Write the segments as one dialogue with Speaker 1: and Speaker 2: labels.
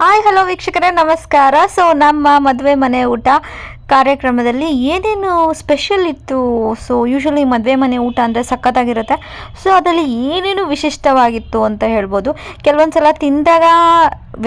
Speaker 1: Hi hello ವೀಕ್ಷಕರೇ ನಮಸ್ಕಾರ. So ನಮ್ಮ ಮದುವೆ ಮನೆ ಊಟ ಕಾರ್ಯಕ್ರಮದಲ್ಲಿ ಏನೇನು ಸ್ಪೆಷಲ್ ಇತ್ತು. ಸೊ ಯೂಶ್ವಲಿ ಮದುವೆ ಮನೆ ಊಟ ಅಂದರೆ ಸಖತ್ತಾಗಿರುತ್ತೆ. ಸೊ ಅದರಲ್ಲಿ ಏನೇನು ವಿಶಿಷ್ಟವಾಗಿತ್ತು ಅಂತ ಹೇಳ್ಬೋದು. ಕೆಲವೊಂದು ಸಲ ತಿಂದಾಗ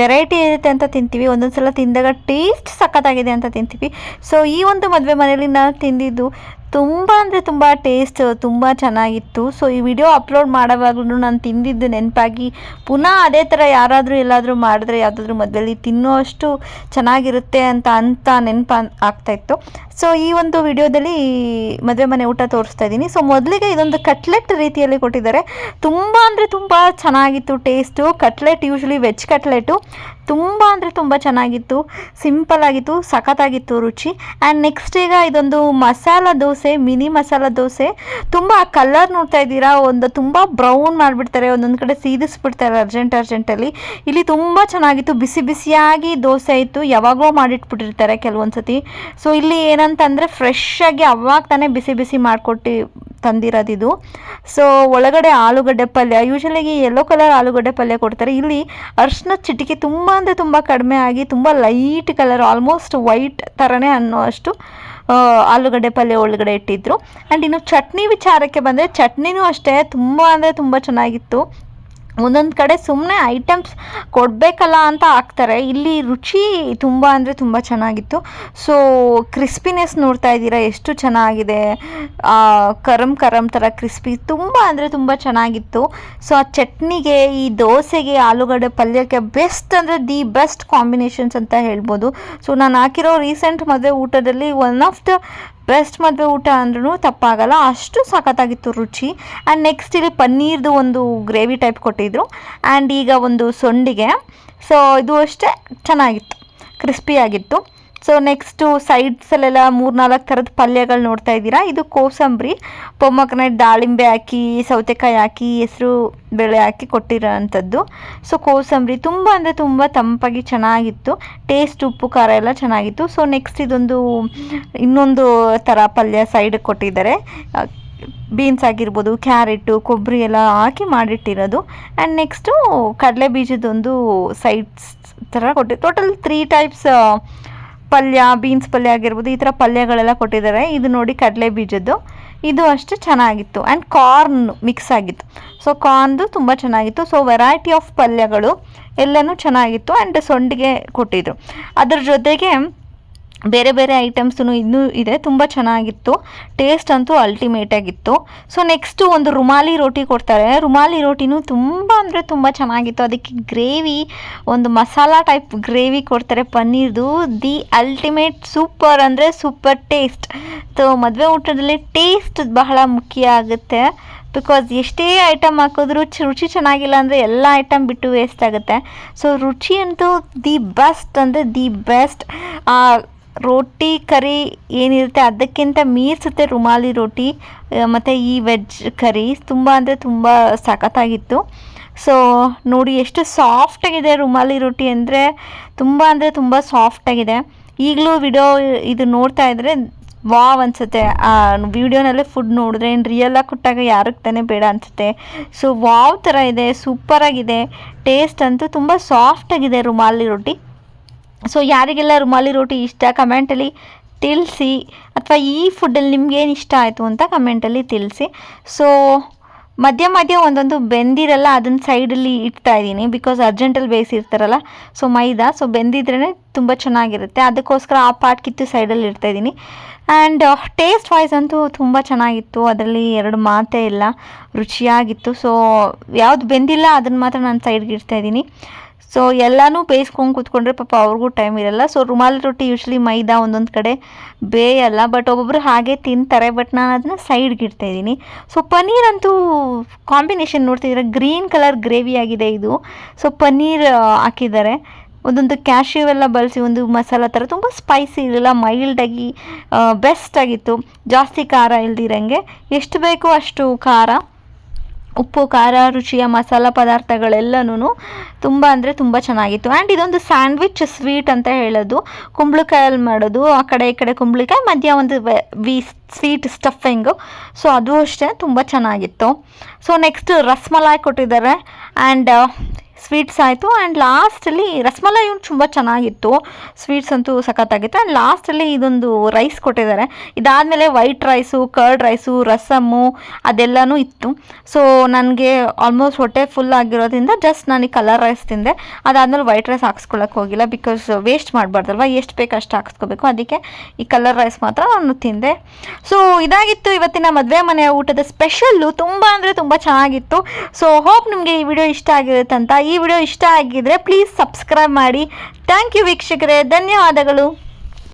Speaker 1: ವೆರೈಟಿ ಇರುತ್ತೆ ಅಂತ ತಿಂತೀವಿ, ಒಂದೊಂದು ಸಲ ತಿಂದಾಗ ಟೇಸ್ಟ್ ಸಖತ್ತಾಗಿದೆ ಅಂತ ತಿಂತೀವಿ. ಸೊ ಈ ಒಂದು ಮದುವೆ ಮನೆಯಲ್ಲಿ ನಾನು ತಿಂದಿದ್ದು ತುಂಬ ಅಂದರೆ ತುಂಬ ಟೇಸ್ಟ್ ತುಂಬ ಚೆನ್ನಾಗಿತ್ತು. ಸೊ ಈ ವಿಡಿಯೋ ಅಪ್ಲೋಡ್ ಮಾಡೋವಾಗ್ಲೂ ನಾನು ತಿಂದಿದ್ದು ನೆನಪಾಗಿ ಪುನಃ ಅದೇ ಥರ ಯಾರಾದರೂ ಎಲ್ಲಾದರೂ ಮಾಡಿದ್ರೆ ಯಾವುದಾದ್ರೂ ಮದುವೆಯಲ್ಲಿ ತಿನ್ನೋಷ್ಟು ಚೆನ್ನಾಗಿರುತ್ತೆ ಅಂತ ನೆನಪು ಆಗ್ತಾಯಿತ್ತು. ಸೊ ಈ ಒಂದು ವಿಡಿಯೋದಲ್ಲಿ ಮದುವೆ ಮನೆ ಊಟ ತೋರಿಸ್ತಾ ಇದ್ದೀನಿ. ಸೊ ಮೊದಲಿಗೆ ಇದೊಂದು ಕಟ್ಲೆಟ್ ರೀತಿಯಲ್ಲಿ ಕೊಟ್ಟಿದ್ದಾರೆ. ತುಂಬ ಅಂದರೆ ತುಂಬ ಚೆನ್ನಾಗಿತ್ತು taste. Cutlet usually veg cutlet ತುಂಬ ಅಂದರೆ ತುಂಬ ಚೆನ್ನಾಗಿತ್ತು, ಸಿಂಪಲ್ ಆಗಿತ್ತು, ಸಖತ್ತಾಗಿತ್ತು ರುಚಿ. ಆ್ಯಂಡ್ ನೆಕ್ಸ್ಟ್ ಈಗ ಇದೊಂದು ಮಸಾಲ ದೋಸೆ, ಮಿನಿ ಮಸಾಲ ದೋಸೆ. ತುಂಬ ಕಲರ್ ನೋಡ್ತಾ ಇದ್ದೀರಾ, ಒಂದು ತುಂಬ ಬ್ರೌನ್ ಮಾಡಿಬಿಡ್ತಾರೆ, ಒಂದೊಂದು ಕಡೆ ಸೀದಿಸ್ಬಿಡ್ತಾರೆ ಅರ್ಜೆಂಟಲ್ಲಿ. ಇಲ್ಲಿ ತುಂಬ ಚೆನ್ನಾಗಿತ್ತು, ಬಿಸಿ ಬಿಸಿಯಾಗಿ ದೋಸೆ ಇತ್ತು, ಯಾವಾಗಲೂ ಮಾಡಿಟ್ಬಿಟ್ಟಿರ್ತಾರೆ ಕೆಲವೊಂದು ಸತಿ. ಸೊ ಇಲ್ಲಿ ಏನಂತಂದರೆ ಫ್ರೆಶ್ ಆಗಿ ಅವಾಗ ತಾನೇ ಬಿಸಿ ಬಿಸಿ ಮಾಡಿಕೊಟ್ಟು ತಂದಿರೋದಿದು. ಸೊ ಒಳಗಡೆ ಆಲೂಗಡ್ಡೆ ಪಲ್ಯ, ಯೂಶ್ವಲಿಗೆ ಯೆಲ್ಲೋ ಕಲರ್ ಆಲೂಗಡ್ಡೆ ಪಲ್ಯ ಕೊಡ್ತಾರೆ. ಇಲ್ಲಿ ಅರ್ಶಿನ ಚಿಟಿಕೆ ತುಂಬ ಅಂದರೆ ತುಂಬ ಕಡಿಮೆ ಆಗಿ ತುಂಬ ಲೈಟ್ ಕಲರ್, ಆಲ್ಮೋಸ್ಟ್ ವೈಟ್ ಥರನೇ ಅನ್ನೋ ಅಷ್ಟು ಆಲೂಗಡ್ಡೆ ಪಲ್ಯ ಒಳಗಡೆ ಇಟ್ಟಿದ್ರು. ಆ್ಯಂಡ್ ಇನ್ನು ಚಟ್ನಿ ವಿಚಾರಕ್ಕೆ ಬಂದರೆ ಚಟ್ನಿನೂ ಅಷ್ಟೇ ತುಂಬ ಅಂದರೆ ತುಂಬ ಚೆನ್ನಾಗಿತ್ತು. ಒಂದೊಂದು ಕಡೆ ಸುಮ್ಮನೆ ಐಟಮ್ಸ್ ಕೊಡಬೇಕಲ್ಲ ಅಂತ ಹಾಕ್ತಾರೆ, ಇಲ್ಲಿ ರುಚಿ ತುಂಬ ಅಂದರೆ ತುಂಬ ಚೆನ್ನಾಗಿತ್ತು. ಸೊ ಕ್ರಿಸ್ಪಿನೆಸ್ ನೋಡ್ತಾ ಇದ್ದೀರಾ ಎಷ್ಟು ಚೆನ್ನಾಗಿದೆ, ಕರಮ್ ಥರ ಕ್ರಿಸ್ಪಿ, ತುಂಬ ಅಂದರೆ ತುಂಬ ಚೆನ್ನಾಗಿತ್ತು. ಸೊ ಆ ಚಟ್ನಿಗೆ, ಈ ದೋಸೆಗೆ, ಆಲೂಗಡ್ಡೆ ಪಲ್ಯಕ್ಕೆ ಬೆಸ್ಟ್ ಅಂದರೆ ದಿ ಬೆಸ್ಟ್ ಕಾಂಬಿನೇಷನ್ಸ್ ಅಂತ ಹೇಳ್ಬೋದು. ಸೊ ನಾನು ಹಾಕಿರೋ ರೀಸೆಂಟ್ ಮದುವೆ ಊಟದಲ್ಲಿ ಒನ್ ಆಫ್ ದ ಬೆಸ್ಟ್ ಮದುವೆ ಊಟ ಅಂದ್ರೂ ತಪ್ಪಾಗಲ್ಲ, ಅಷ್ಟು ಸಖತ್ತಾಗಿತ್ತು ರುಚಿ. ಆ್ಯಂಡ್ ನೆಕ್ಸ್ಟ್ ಇಲ್ಲಿ ಪನ್ನೀರ್ದು ಒಂದು ಗ್ರೇವಿ ಟೈಪ್ ಕೊಟ್ಟಿದ್ರು. ಆ್ಯಂಡ್ ಈಗ ಒಂದು ಸೊಂಡಿಗೆ, ಸೊ ಇದು ಅಷ್ಟೇ ಚೆನ್ನಾಗಿತ್ತು, ಕ್ರಿಸ್ಪಿಯಾಗಿತ್ತು. ಸೊ ನೆಕ್ಸ್ಟು ಸೈಡ್ಸಲ್ಲೆಲ್ಲ 3-4 ಥರದ ಪಲ್ಯಗಳು ನೋಡ್ತಾ ಇದ್ದೀರಾ. ಇದು ಕೋಸಂಬರಿ, ಪೊಮ್ಮಕನೆಟ್, ದಾಳಿಂಬೆ ಹಾಕಿ, ಸೌತೆಕಾಯಿ ಹಾಕಿ, ಹೆಸರು ಬೇಳೆ ಹಾಕಿ ಕೊಟ್ಟಿರೋ ಅಂಥದ್ದು. ಸೊ ಕೋಸಂಬರಿ ತುಂಬ ಅಂದರೆ ತುಂಬ ತಂಪಾಗಿ ಚೆನ್ನಾಗಿತ್ತು, ಟೇಸ್ಟ್ ಉಪ್ಪು ಖಾರ ಎಲ್ಲ ಚೆನ್ನಾಗಿತ್ತು. ಸೊ ನೆಕ್ಸ್ಟ್ ಇದೊಂದು ಇನ್ನೊಂದು ಥರ ಪಲ್ಯ ಸೈಡಿಗೆ ಕೊಟ್ಟಿದ್ದಾರೆ, ಬೀನ್ಸ್ ಆಗಿರ್ಬೋದು, ಕ್ಯಾರೆಟು, ಕೊಬ್ಬರಿ ಎಲ್ಲ ಹಾಕಿ ಮಾಡಿಟ್ಟಿರೋದು. ಆ್ಯಂಡ್ ನೆಕ್ಸ್ಟು ಕಡಲೆ ಬೀಜದೊಂದು ಸೈಡ್ಸ್ ಥರ ಕೊಟ್ಟು, ಟೋಟಲ್ 3 ಟೈಪ್ಸ್ ಪಲ್ಯ, ಬೀನ್ಸ್ ಪಲ್ಯ ಆಗಿರ್ಬೋದು, ಈ ಥರ ಪಲ್ಯಗಳೆಲ್ಲ ಕೊಟ್ಟಿದ್ದಾರೆ. ಇದು ನೋಡಿ ಕಡಲೆ ಬೀಜದ್ದು, ಇದು ಅಷ್ಟು ಚೆನ್ನಾಗಿತ್ತು. ಆ್ಯಂಡ್ ಕಾರ್ನ್ ಮಿಕ್ಸ್ ಆಗಿತ್ತು. ಸೊ ಕಾರ್ನ್ದು ತುಂಬ ಚೆನ್ನಾಗಿತ್ತು. ಸೊ ವೆರೈಟಿ ಆಫ್ ಪಲ್ಯಗಳು ಎಲ್ಲನೂ ಚೆನ್ನಾಗಿತ್ತು. ಆ್ಯಂಡ್ ಸೊಂಡಿಗೆ ಕೊಟ್ಟಿದ್ರು, ಅದ್ರ ಜೊತೆಗೆ ಬೇರೆ ಬೇರೆ ಐಟಮ್ಸೂ ಇನ್ನೂ ಇದೆ, ತುಂಬ ಚೆನ್ನಾಗಿತ್ತು. ಟೇಸ್ಟ್ ಅಂತೂ ಅಲ್ಟಿಮೇಟಾಗಿತ್ತು. ಸೊ ನೆಕ್ಸ್ಟು ಒಂದು ರುಮಾಲಿ ರೋಟಿ ಕೊಡ್ತಾರೆ. ರುಮಾಲಿ ರೋಟಿನೂ ತುಂಬ ಅಂದರೆ ತುಂಬ ಚೆನ್ನಾಗಿತ್ತು. ಅದಕ್ಕೆ ಗ್ರೇವಿ, ಒಂದು ಮಸಾಲ ಟೈಪ್ ಗ್ರೇವಿ ಕೊಡ್ತಾರೆ ಪನ್ನೀರ್ದು, ದಿ ಅಲ್ಟಿಮೇಟ್, ಸೂಪರ್ ಅಂದರೆ ಸೂಪರ್ ಟೇಸ್ಟ್. ಸೊ ಮದುವೆ ಊಟದಲ್ಲಿ ಟೇಸ್ಟ್ ಬಹಳ ಮುಖ್ಯ ಆಗುತ್ತೆ. ಬಿಕಾಸ್ ಎಷ್ಟೇ ಐಟಮ್ ಹಾಕಿದ್ರೂ ರುಚಿ ಚೆನ್ನಾಗಿಲ್ಲ ಅಂದರೆ ಎಲ್ಲ ಐಟಮ್ ಬಿಟ್ಟು ವೇಸ್ಟ್ ಆಗುತ್ತೆ. ಸೊ ರುಚಿ ಅಂತೂ ದಿ ಬೆಸ್ಟ್ ಅಂದರೆ ದಿ ಬೆಸ್ಟ್. ರೋಟಿ ಕರಿ ಏನಿರುತ್ತೆ ಅದಕ್ಕಿಂತ ಮೀರಿಸುತ್ತೆ ರುಮಾಲಿ ರೋಟಿ ಮತ್ತು ಈ ವೆಜ್ ಕರಿ, ತುಂಬ ಅಂದರೆ ತುಂಬ ಸಖತ್ತಾಗಿತ್ತು. ಸೊ ನೋಡಿ ಎಷ್ಟು ಸಾಫ್ಟಾಗಿದೆ ರುಮಾಲಿ ರೋಟಿ ಅಂದರೆ, ತುಂಬ ಅಂದರೆ ತುಂಬ ಸಾಫ್ಟಾಗಿದೆ. ಈಗಲೂ ವಿಡಿಯೋ ಇದು ನೋಡ್ತಾ ಇದ್ದರೆ ವಾವ್ ಅನಿಸುತ್ತೆ. ವಿಡಿಯೋನಲ್ಲೇ ಫುಡ್ ನೋಡಿದ್ರೆ ಇನ್ನು ರಿಯಲಾಗಿ ಕೊಟ್ಟಾಗ ಯಾರಿಗೆ ತಾನೇ ಬೇಡ ಅನಿಸುತ್ತೆ. ಸೊ ವಾವ್ ಥರ ಇದೆ, ಸೂಪರಾಗಿದೆ. ಟೇಸ್ಟ್ ಅಂತೂ ತುಂಬ ಸಾಫ್ಟಾಗಿದೆ ರುಮಾಲಿ ರೋಟಿ. ಸೊ ಯಾರಿಗೆಲ್ಲ ರುಮಾಲಿ ರೋಟಿ ಇಷ್ಟ ಕಮೆಂಟಲ್ಲಿ ತಿಳಿಸಿ, ಅಥವಾ ಈ ಫುಡ್ಡಲ್ಲಿ ನಿಮ್ಗೇನು ಇಷ್ಟ ಆಯಿತು ಅಂತ ಕಮೆಂಟಲ್ಲಿ ತಿಳಿಸಿ. ಸೊ ಮಧ್ಯ ಒಂದೊಂದು ಬೆಂದಿರಲ್ಲ, ಅದನ್ನು ಸೈಡಲ್ಲಿ ಇಡ್ತಾ ಇದ್ದೀನಿ, ಬಿಕಾಸ್ ಅರ್ಜೆಂಟಲ್ಲಿ ಬೇಯಿಸಿರ್ತಾರಲ್ಲ. ಸೊ ಮೈದಾ, ಸೊ ಬೆಂದಿದ್ರೇ ತುಂಬ ಚೆನ್ನಾಗಿರುತ್ತೆ, ಅದಕ್ಕೋಸ್ಕರ ಆ ಪಾರ್ಟ್ ಕಿತ್ತು ಸೈಡಲ್ಲಿ ಇಡ್ತಾಯಿದ್ದೀನಿ. ಆ್ಯಂಡ್ ಟೇಸ್ಟ್ ವೈಸ್ ಅಂತೂ ತುಂಬ ಚೆನ್ನಾಗಿತ್ತು, ಅದರಲ್ಲಿ 2 ಮಾತೇ ಇಲ್ಲ, ರುಚಿಯಾಗಿತ್ತು. ಸೊ ಯಾವುದು ಬೆಂದಿಲ್ಲ ಅದನ್ನು ಮಾತ್ರ ನಾನು ಸೈಡ್ಗೆ ಇಡ್ತಾಯಿದ್ದೀನಿ. ಸೊ ಎಲ್ಲನೂ ಬೇಯಿಸ್ಕೊಂಡು ಕೂತ್ಕೊಂಡ್ರೆ ಪಾಪ ಅವ್ರಿಗೂ ಟೈಮ್ ಇರಲ್ಲ. ಸೊ ರುಮಾಲಿ ರೊಟ್ಟಿ ಯೂಶ್ವಲಿ ಮೈದಾ ಒಂದೊಂದು ಕಡೆ ಬೇಯಲ್ಲ, ಬಟ್ ಒಬ್ಬೊಬ್ಬರು ಹಾಗೆ ತಿಂತಾರೆ, ಬಟ್ ನಾನು ಅದನ್ನು ಸೈಡ್ಗೆ ಇಡ್ತಾಯಿದ್ದೀನಿ. ಸೊ ಪನ್ನೀರ್ ಅಂತೂ ಕಾಂಬಿನೇಷನ್ ನೋಡ್ತಿದ್ರೆ ಗ್ರೀನ್ ಕಲರ್ ಗ್ರೇವಿ ಆಗಿದೆ ಇದು. ಸೊ ಪನ್ನೀರ್ ಹಾಕಿದ್ದಾರೆ, ಒಂದೊಂದು ಕ್ಯಾಶ್ಯೂ ಎಲ್ಲ ಬಳಸಿ ಒಂದು ಮಸಾಲ ಥರ, ತುಂಬ ಸ್ಪೈಸಿ ಇರಲಿಲ್ಲ, ಮೈಲ್ಡಾಗಿ ಬೆಸ್ಟಾಗಿತ್ತು. ಜಾಸ್ತಿ ಖಾರ ಇಲ್ದಿರಂಗೆ, ಎಷ್ಟು ಬೇಕೋ ಅಷ್ಟು ಖಾರ, ಉಪ್ಪು ಖಾರ ರುಚಿಯ ಮಸಾಲ ಪದಾರ್ಥಗಳೆಲ್ಲನೂ ತುಂಬ ಅಂದರೆ ತುಂಬ ಚೆನ್ನಾಗಿತ್ತು. ಆ್ಯಂಡ್ ಇದೊಂದು ಸ್ಯಾಂಡ್ವಿಚ್ ಸ್ವೀಟ್ ಅಂತ ಹೇಳೋದು, ಕುಂಬಳಕಾಯಲ್ಲಿ ಮಾಡೋದು, ಆ ಕಡೆ ಈ ಕಡೆ ಕುಂಬಳಕಾಯಿ, ಮಧ್ಯ ಒಂದು ಸ್ವೀಟ್ ಸ್ಟಫಿಂಗು. ಸೊ ಅದು ಅಷ್ಟೇ ತುಂಬ ಚೆನ್ನಾಗಿತ್ತು. ಸೊ ನೆಕ್ಸ್ಟ್ ರಸ್ಮಲಾಯ್ ಕೊಟ್ಟಿದ್ದಾರೆ. ಆ್ಯಂಡ್ ಸ್ವೀಟ್ಸ್ ಆಯಿತು. ಆ್ಯಂಡ್ ಲಾಸ್ಟಲ್ಲಿ ರಸಮಲೈ ತುಂಬ ಚೆನ್ನಾಗಿತ್ತು, ಸ್ವೀಟ್ಸ್ ಅಂತೂ ಸಖತ್ತಾಗಿತ್ತು. ಆ್ಯಂಡ್ ಲಾಸ್ಟಲ್ಲಿ ಇದೊಂದು ರೈಸ್ ಕೊಟ್ಟಿದ್ದಾರೆ. ಇದಾದಮೇಲೆ white rice, curd rice, rasam ಅದೆಲ್ಲನೂ ಇತ್ತು. ಸೊ ನನಗೆ ಆಲ್ಮೋಸ್ಟ್ ಹೊಟ್ಟೆ ಫುಲ್ ಆಗಿರೋದ್ರಿಂದ ಜಸ್ಟ್ ನಾನು ಈ ಕಲರ್ ರೈಸ್ ತಿಂದೆ. ಅದಾದಮೇಲೆ ವೈಟ್ ರೈಸ್ ಹಾಕ್ಸ್ಕೊಳ್ಳೋಕೆ ಹೋಗಿಲ್ಲ, ಬಿಕಾಸ್ ವೇಸ್ಟ್ ಮಾಡಬಾರ್ದಲ್ವ, ಎಷ್ಟು ಬೇಕು ಅಷ್ಟು ಹಾಕ್ಸ್ಕೋಬೇಕು. ಅದಕ್ಕೆ ಈ ಕಲರ್ ರೈಸ್ ಮಾತ್ರ ನಾನು ತಿಂದೆ. ಸೊ ಇದಾಗಿತ್ತು ಇವತ್ತಿನ ಮದುವೆ ಮನೆಯ ಊಟದ ಸ್ಪೆಷಲ್ಲು. ತುಂಬ ಅಂದರೆ ತುಂಬ ಚೆನ್ನಾಗಿತ್ತು. ಸೊ ಹೋಪ್ ನಿಮಗೆ ಈ ವಿಡಿಯೋ ಇಷ್ಟ ಆಗಿರುತ್ತೆ ಅಂತ. ಈ ವಿಡಿಯೋ ಇಷ್ಟ ಆಗಿದ್ರೆ ಪ್ಲೀಸ್ ಸಬ್ಸ್ಕ್ರೈಬ್ ಮಾಡಿ. ಥ್ಯಾಂಕ್ ಯು ವೀಕ್ಷಕರೇ, ಧನ್ಯವಾದಗಳು.